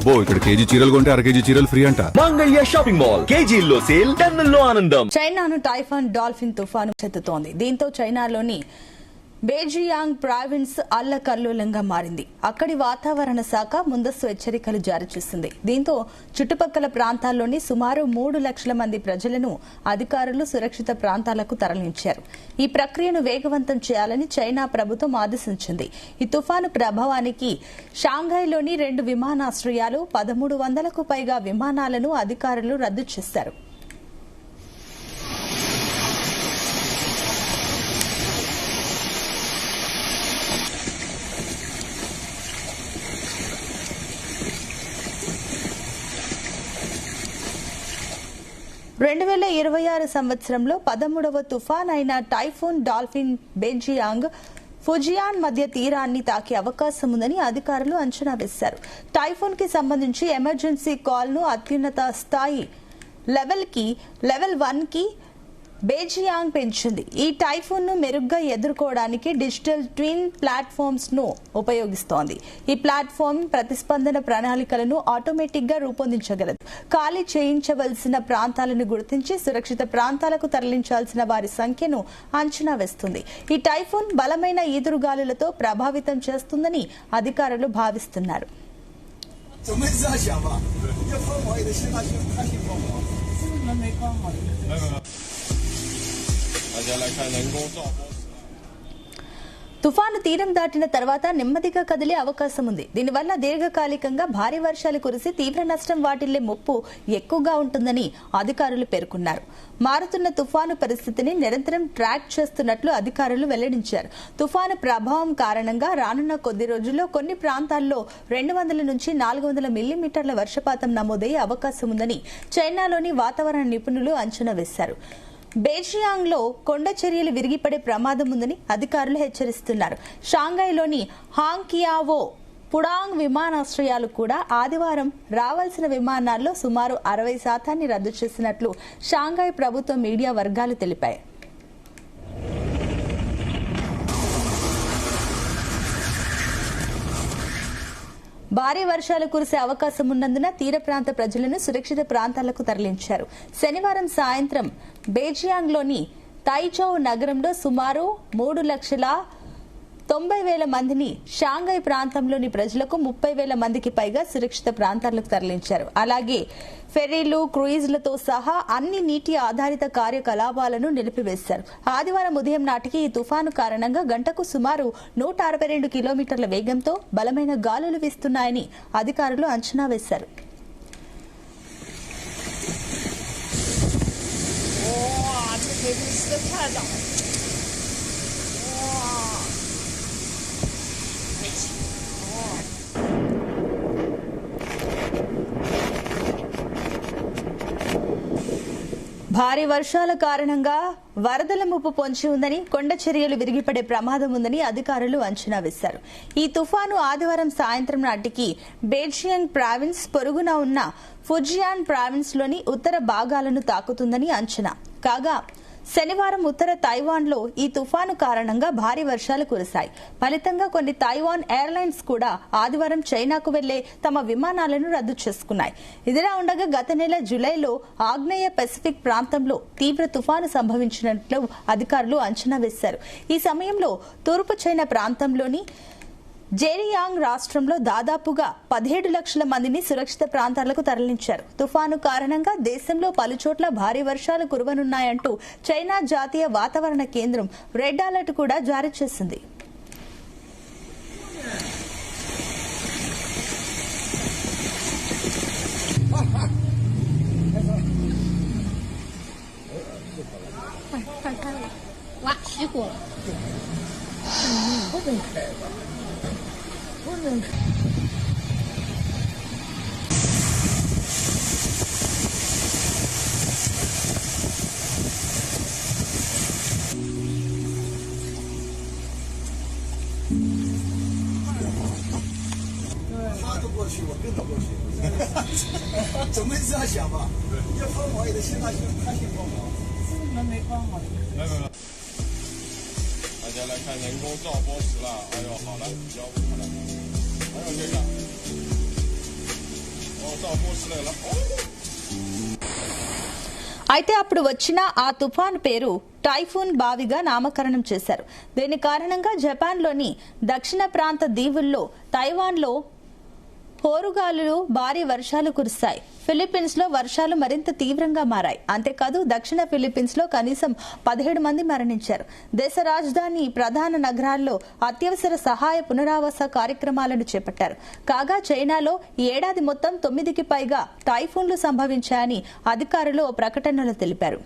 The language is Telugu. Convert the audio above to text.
అబ్బో ఇక్కడ కేజీ చీరలు కొంటే అర కేజీ చీరలు ఫ్రీ అంట. మంగళ్య షాపింగ్ మాల్, కేజీల్లో సేల్, టన్నుల్లో ఆనందం. చైనాను టైఫాన్ డాల్ఫిన్ తుఫాను చెత్తుతోంది. దీంతో చైనాలోని బేజియాంగ్ ప్రావిన్స్ అల్లకల్లోలంగా మారింది. అక్కడి వాతావరణ శాఖ ముందస్తు హెచ్చరికలు జారీ చేసింది. దీంతో చుట్టుపక్కల ప్రాంతాల్లోని సుమారు 3 లక్షల మంది ప్రజలను అధికారులు సురక్షిత ప్రాంతాలకు తరలించారు. ఈ ప్రక్రియను వేగవంతం చేయాలని చైనా ప్రభుత్వం ఆదేశించింది. ఈ తుఫాను ప్రభావానికి షాంఘైలోని 2 విమానాశ్రయాలు, 1300కు పైగా విమానాలను అధికారులు రద్దు చేశారు. సంవత్సరంలో 13వ తుఫాన్ అయిన టైఫూన్ డాల్ఫిన్ బేజియాంగ్ ఫుజియాన్ మధ్య తీరాన్ని తాకే అవకాశం ఉందని అధికారులు అంచనా వేశారు. టైఫూన్ కి సంబంధించి ఎమర్జెన్సీ కాల్ ను అత్యున్నత స్థాయి లెవెల్ 1 కి బేజియాంగ్ పెంచింది. ఈ టైఫూన్ ను మెరుగ్గా ఎదుర్కోవడానికి డిజిటల్ ట్విన్ ప్లాట్ఫామ్స్ ను ఉపయోగిస్తోంది. ఈ ప్లాట్ఫామ్ ప్రతిస్పందన ప్రణాళికలను ఆటోమేటిక్ గా రూపొందించగలదు. ఖాళీ చేయించవలసిన ప్రాంతాలను గుర్తించి సురక్షిత ప్రాంతాలకు తరలించాల్సిన వారి సంఖ్యను అంచనా వేస్తుంది. ఈ టైఫూన్ బలమైన ఈదురుగాలులతో ప్రభావితం చేస్తుందని అధికారులు భావిస్తున్నారు. 大家来看人工造波。 తుఫాను తీరం దాటిన తర్వాత నెమ్మదిగా కదిలే అవకాశం ఉంది. దీనివల్ల దీర్ఘకాలికంగా భారీ వర్షాలు కురిసి తీవ్ర నష్టం వాటిల్లే ముప్పు ఎక్కువగా ఉంటుందని అధికారులు పేర్కొన్నారు. మారుతున్న తుఫాను పరిస్థితిని నిరంతరం ట్రాక్ చేస్తున్నట్లు అధికారులు వెల్లడించారు. తుఫాను ప్రభావం కారణంగా రానున్న కొద్ది రోజుల్లో కొన్ని ప్రాంతాల్లో 200 నుంచి 400 మిల్లీమీటర్ల వర్షపాతం నమోదయ్యే అవకాశం ఉందని చైనాలోని వాతావరణ నిపుణులు అంచనా వేశారు. బేజియాంగ్ లో కొండ చర్యలు విరిగిపడే ప్రమాదం ఉందని అధికారులు హెచ్చరిస్తున్నారు. షాంఘైలోని హాంగ్కియావో, పుడాంగ్ విమానాశ్రయాలు కూడా ఆదివారం రావాల్సిన విమానాల్లో సుమారు 60% రద్దు చేసినట్లు షాంఘై ప్రభుత్వ మీడియా వర్గాలు తెలిపాయి. భారీ వర్షాలు కురిసే అవకాశం ఉన్నందున తీర ప్రాంత ప్రజలను సురక్షిత ప్రాంతాలకు తరలించారు. శనివారం సాయంత్రం బేజియాంగ్లోని తైచౌ నగరంలో సుమారు 3,90,000 మందిని, షాంఘై ప్రాంతంలోని ప్రజలకు 30,000 మందికి పైగా సురక్షిత ప్రాంతాలకు తరలించారు. అలాగే ఫెర్రీలు, క్రూయిజ్లతో సహా అన్ని నీటి ఆధారిత కార్యకలాపాలను నిలిపివేశారు. ఆదివారం ఉదయం నాటికి ఈ తుఫాను కారణంగా గంటకు సుమారు 162 కిలోమీటర్ల వేగంతో బలమైన గాలులు వీస్తున్నాయని అధికారులు అంచనా వేశారు. భారీ వర్షాల కారణంగా వరదల ముప్పు పొంచి ఉందని, కొండ చర్యలు విరిగిపడే ప్రమాదం ఉందని అధికారులు అంచనా వేశారు. ఈ తుఫాను ఆదివారం సాయంత్రం నాటికి బేజియాంగ్ ప్రావిన్స్ పొరుగున ఉన్న ఫుజియాన్ ప్రావిన్స్ లోని ఉత్తర భాగాలను తాకుతుందని అంచనా. కాగా శనివారం ఉత్తర తైవాన్ లో ఈ తుఫాను కారణంగా భారీ వర్షాలు కురిశాయి. ఫలితంగా కొన్ని తైవాన్ ఎయిర్లైన్స్ కూడా ఆదివారం చైనాకు వెళ్లే తమ విమానాలను రద్దు చేసుకున్నాయి. ఇదిలా ఉండగా గత నెల జులైలో ఆగ్నేయ పెసిఫిక్ ప్రాంతంలో తీవ్ర తుఫాను సంభవించినట్లు అధికారులు అంచనా వేశారు. ఈ సమయంలో తూర్పు చైనా ప్రాంతంలోని జేరియాంగ్ రాష్ట్రంలో దాదాపుగా 17 లక్షల మందిని సురక్షిత ప్రాంతాలకు తరలించారు. తుఫాను కారణంగా దేశంలో పలుచోట్ల భారీ వర్షాలు కురవనున్నాయంటూ చైనా జాతీయ వాతావరణ కేంద్రం రెడ్ అలర్ట్ కూడా జారీ చేసింది.过去，我跟着过去，总没这样想吧？你要帮忙也得先他先帮忙，没帮忙。没。大家来看人工造波池了，哎呦，好了，腰不看了，还有这个。照波斯来了。 అయితే అప్పుడు వచ్చిన ఆ తుఫాన్ పేరు టైఫూన్ బావిగా నామకరణం చేశారు. దీని కారణంగా జపాన్లోని దక్షిణ ప్రాంత దీవుల్లో, తైవాన్లో హోరుగాలులు, భారీ వర్షాలు కురిశాయి. ఫిలిప్పీన్స్ లో వర్షాలు మరింత తీవ్రంగా మారాయి. అంతేకాదు దక్షిణ ఫిలిప్పీన్స్ లో కనీసం 17 మంది మరణించారు. దేశ రాజధాని ప్రధాన నగరాల్లో అత్యవసర సహాయ పునరావాస కార్యక్రమాలను చేపట్టారు. కాగా చైనాలో ఈ ఏడాది మొత్తం 9కి పైగా టైఫూన్లు సంభవించాయని అధికారులు ఓ ప్రకటనలో తెలిపారు.